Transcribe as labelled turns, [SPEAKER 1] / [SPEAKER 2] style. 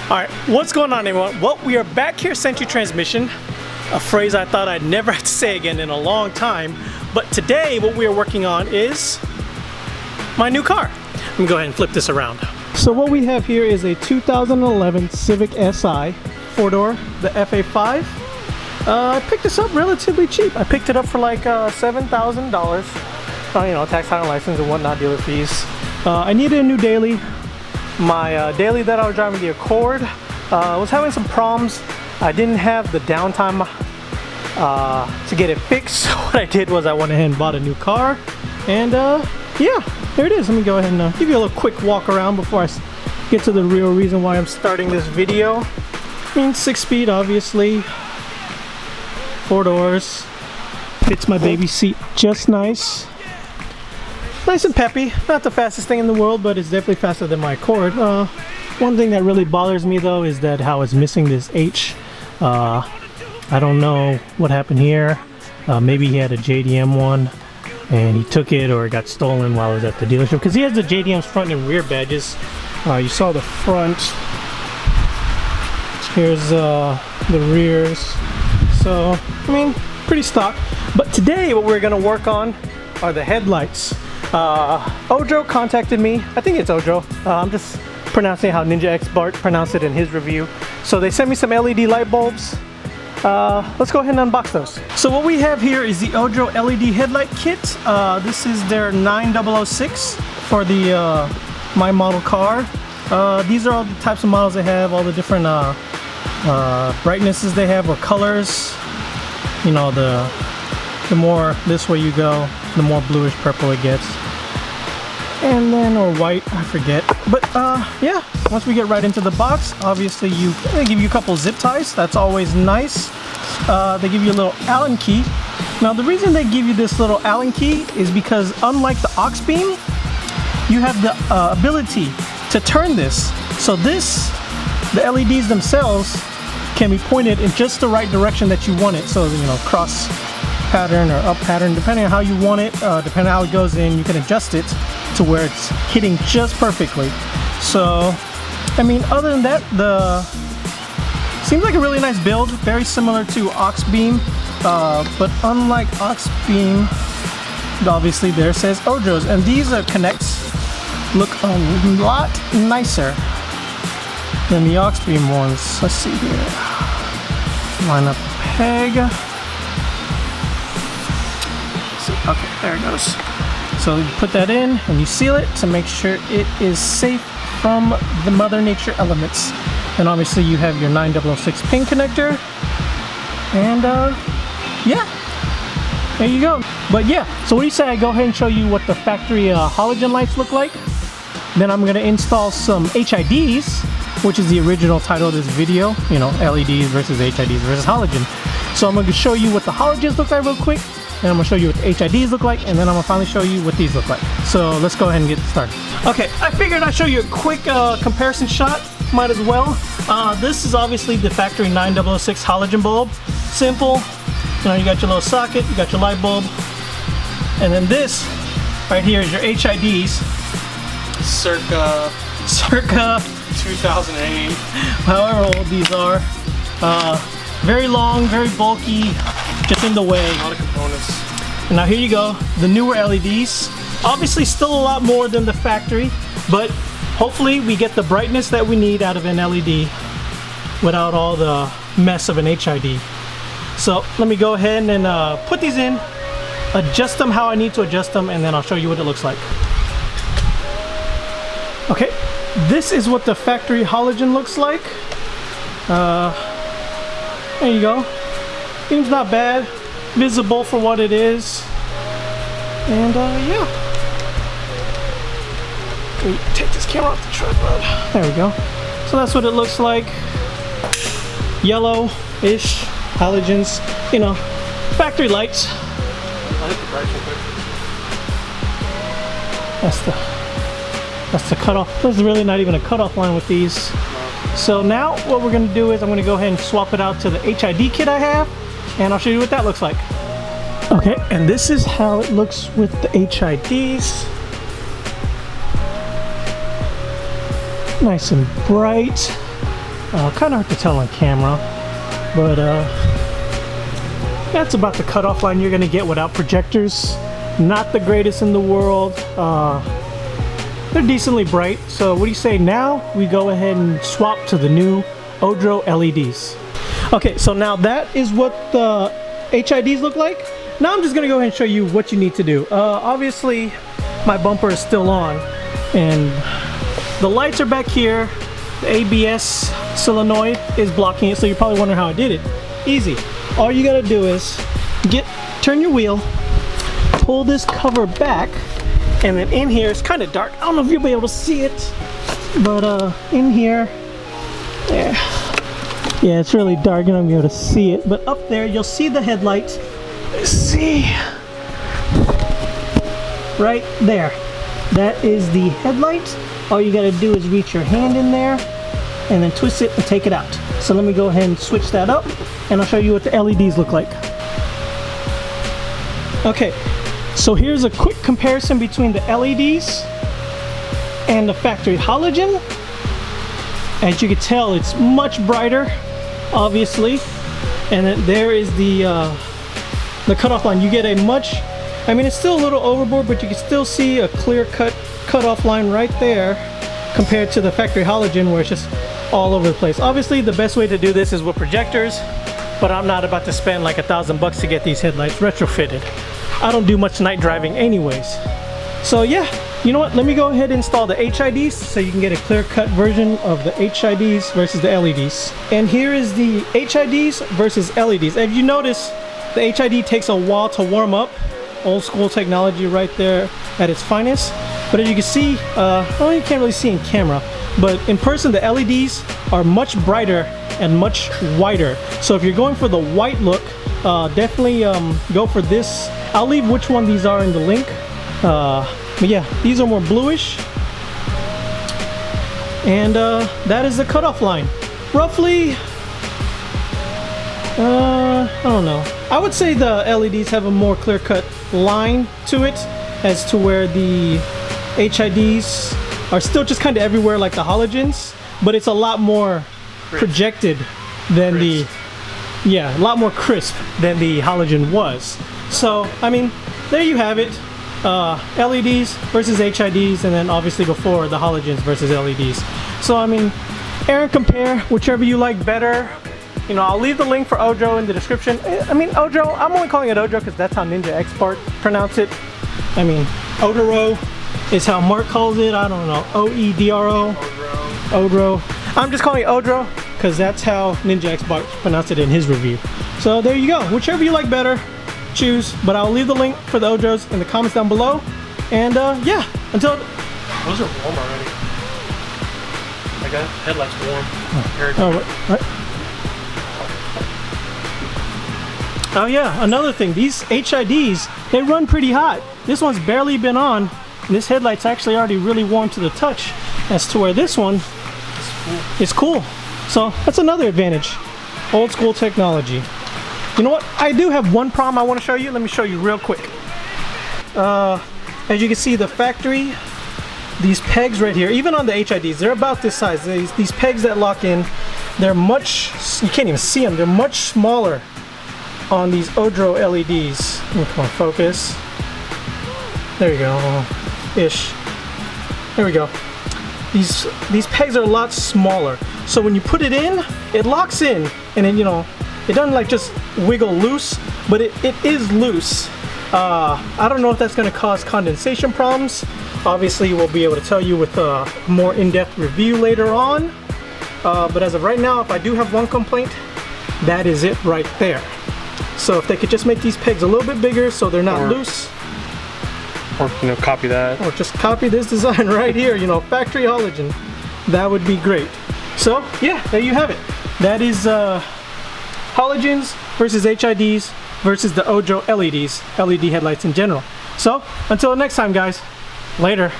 [SPEAKER 1] Alright, what's going on everyone? Well, we are back here, Century Transmission, a phrase I thought I'd never have to say again in a long time. But today what we are working on is my new car. Let me go ahead and flip this around. So what we have here is a 2011 Civic Si 4-door, the FA5. I picked this up relatively cheap. I picked it up for like $7,000. You know, tax, title, license and whatnot, dealer fees. I needed a new daily. My daily that I was driving, the Accord, was having some problems. I didn't have the downtime to get it fixed. So what I did was I went ahead and bought a new car. And yeah, there it is. Let me go ahead and give you a little quick walk around before I get to the real reason why I'm starting this video. I mean, 6-speed, obviously. 4 doors. Fits my baby seat just nice. Nice and peppy. Not the fastest thing in the world, but it's definitely faster than my Accord. One thing that really bothers me though is that how it's missing this H. I don't know what happened here. Maybe he had a JDM one and he took it, or it got stolen while I was at the dealership, because he has the JDM's front and rear badges. You saw the front. Here's the rears. So I mean, pretty stock. But today what we're gonna work on are the headlights. oEdRo contacted me. I think it's oEdRo. I'm just pronouncing how Ninja X Bart pronounced it in his review. So they sent me some LED light bulbs. Let's go ahead and unbox those. So what we have here is the oEdRo LED Headlight Kit. This is their 9006 for the my model car. These are all the types of models they have, all the different brightnesses they have, or colors. You know, the more this way you go, the more bluish purple it gets, and then, or white, I forget. But yeah, once we get right into the box, obviously they give you a couple zip ties. That's always nice. They give you a little Allen key. Now the reason they give you this little Allen key is because, unlike the aux beam, you have the ability to turn this. So the LEDs themselves can be pointed in just the right direction that you want it. So, you know, cross pattern or up pattern, depending on how you want it, depending on how it goes in, you can adjust it to where it's hitting just perfectly. So I mean, other than that, seems like a really nice build, very similar to aux beam, but unlike aux beam, obviously there says oEdRo's, and these connects look a lot nicer than the aux beam ones. Let's see here, line up the peg. Okay, there it goes. So you put that in and you seal it to make sure it is safe from the Mother Nature elements. And obviously you have your 9006 pin connector. And yeah, there you go. But yeah, so what do you say I go ahead and show you what the factory halogen lights look like? Then I'm gonna install some HIDs, which is the original title of this video. You know, LEDs versus HIDs versus halogen. So I'm gonna show you what the halogens look like real quick. And I'm gonna show you what the HIDs look like, and then I'm gonna finally show you what these look like. So let's go ahead and get started. Okay, I figured I'd show you a quick comparison shot, might as well. This is obviously the factory 9006 halogen bulb. Simple, you know, you got your little socket, you got your light bulb, and then this right here is your HIDs, circa 2008, however old these are. Very long, very bulky, just in the way. A lot of components. And now here you go, the newer LEDs. Obviously still a lot more than the factory, but hopefully we get the brightness that we need out of an LED without all the mess of an HID. So let me go ahead and put these in, adjust them how I need to adjust them, and then I'll show you what it looks like. Okay, this is what the factory halogen looks like. There you go. Seems not bad, visible for what it is, and yeah. Let me take this camera off the tripod. There we go. So that's what it looks like. Yellow-ish halogens, you know, factory lights. That's the cutoff. There's really not even a cutoff line with these. So now what we're gonna do is I'm gonna go ahead and swap it out to the HID kit I have, and I'll show you what that looks like. Okay, and this is how it looks with the HIDs. Nice and bright. Kind of hard to tell on camera, but that's about the cutoff line you're gonna get without projectors. Not the greatest in the world. They're decently bright. So what do you say now we go ahead and swap to the new oEdRo LEDs? Okay, so now that is what the HIDs look like. Now I'm just gonna go ahead and show you what you need to do. Obviously my bumper is still on and the lights are back here. The ABS solenoid is blocking it, so you're probably wondering how I did it. Easy. All you gotta do is turn your wheel, pull this cover back, and then in here, it's kind of dark. I don't know if you'll be able to see it, but in here, yeah, it's really dark. You're not gonna be able to see it, but up there, you'll see the headlights. See, right there. That is the headlight. All you gotta do is reach your hand in there and then twist it and take it out. So let me go ahead and switch that up and I'll show you what the LEDs look like. Okay, so here's a quick comparison between the LEDs and the factory halogen. As you can tell, it's much brighter, obviously. And then there is the cutoff line. You get a much, I mean, it's still a little overboard, but you can still see a clear cutoff line right there compared to the factory halogen where it's just all over the place. Obviously the best way to do this is with projectors, but I'm not about to spend like $1,000 to get these headlights retrofitted. I don't do much night driving anyways. So yeah, you know what, let me go ahead and install the HIDs so you can get a clear-cut version of the HIDs versus the LEDs. And here is the HIDs versus LEDs. As you notice, the HID takes a while to warm up. Old school technology right there at its finest. But as you can see, well, you can't really see in camera, but in person the LEDs are much brighter and much whiter. So if you're going for the white look, definitely go for this. I'll leave which one these are in the link. But yeah, these are more bluish. And that is the cutoff line. Roughly, I don't know. I would say the LEDs have a more clear-cut line to it as to where the HIDs are still just kind of everywhere like the halogens, but it's a lot more projected than a lot more crisp than the halogen was. So, I mean, there you have it. LEDs versus HIDs, and then obviously before the halogens versus LEDs. So, I mean, compare whichever you like better. You know, I'll leave the link for oEdRo in the description. I mean, oEdRo, I'm only calling it oEdRo because that's how Ninja Expert pronounce it. I mean, oDeRo is how Mark calls it. I don't know, oEdRo, oEdRo. I'm just calling it oEdRo because that's how Ninja Expert pronounced it in his review. So there you go. Whichever you like better, choose. But I'll leave the link for the oEdRos in the comments down below. And yeah, until...
[SPEAKER 2] Those are warm already. I got headlights warm.
[SPEAKER 1] What? Oh yeah, another thing, these HIDs, they run pretty hot. This one's barely been on, and this headlight's actually already really warm to the touch, as to where this one is cool. So that's another advantage. Old school technology. You know what? I do have one problem I want to show you. Let me show you real quick. As you can see, the factory, these pegs right here, even on the HIDs, they're about this size. These pegs that lock in, they're much, you can't even see them, they're much smaller on these oEdRo LEDs. Come on, focus. There you go, ish. There we go. These pegs are a lot smaller. So when you put it in, it locks in, and then, you know, it doesn't like just wiggle loose, but it is loose. I don't know if that's going to cause condensation problems. Obviously, we'll be able to tell you with a more in-depth review later on. But as of right now, if I do have one complaint, that is it right there. So if they could just make these pegs a little bit bigger so they're not loose.
[SPEAKER 2] Or, you know, copy that.
[SPEAKER 1] Or just copy this design right here, you know, factory halogen. That would be great. So yeah, there you have it. That is halogens versus HIDs versus the oEdRo LEDs, LED headlights in general. So until next time, guys, later.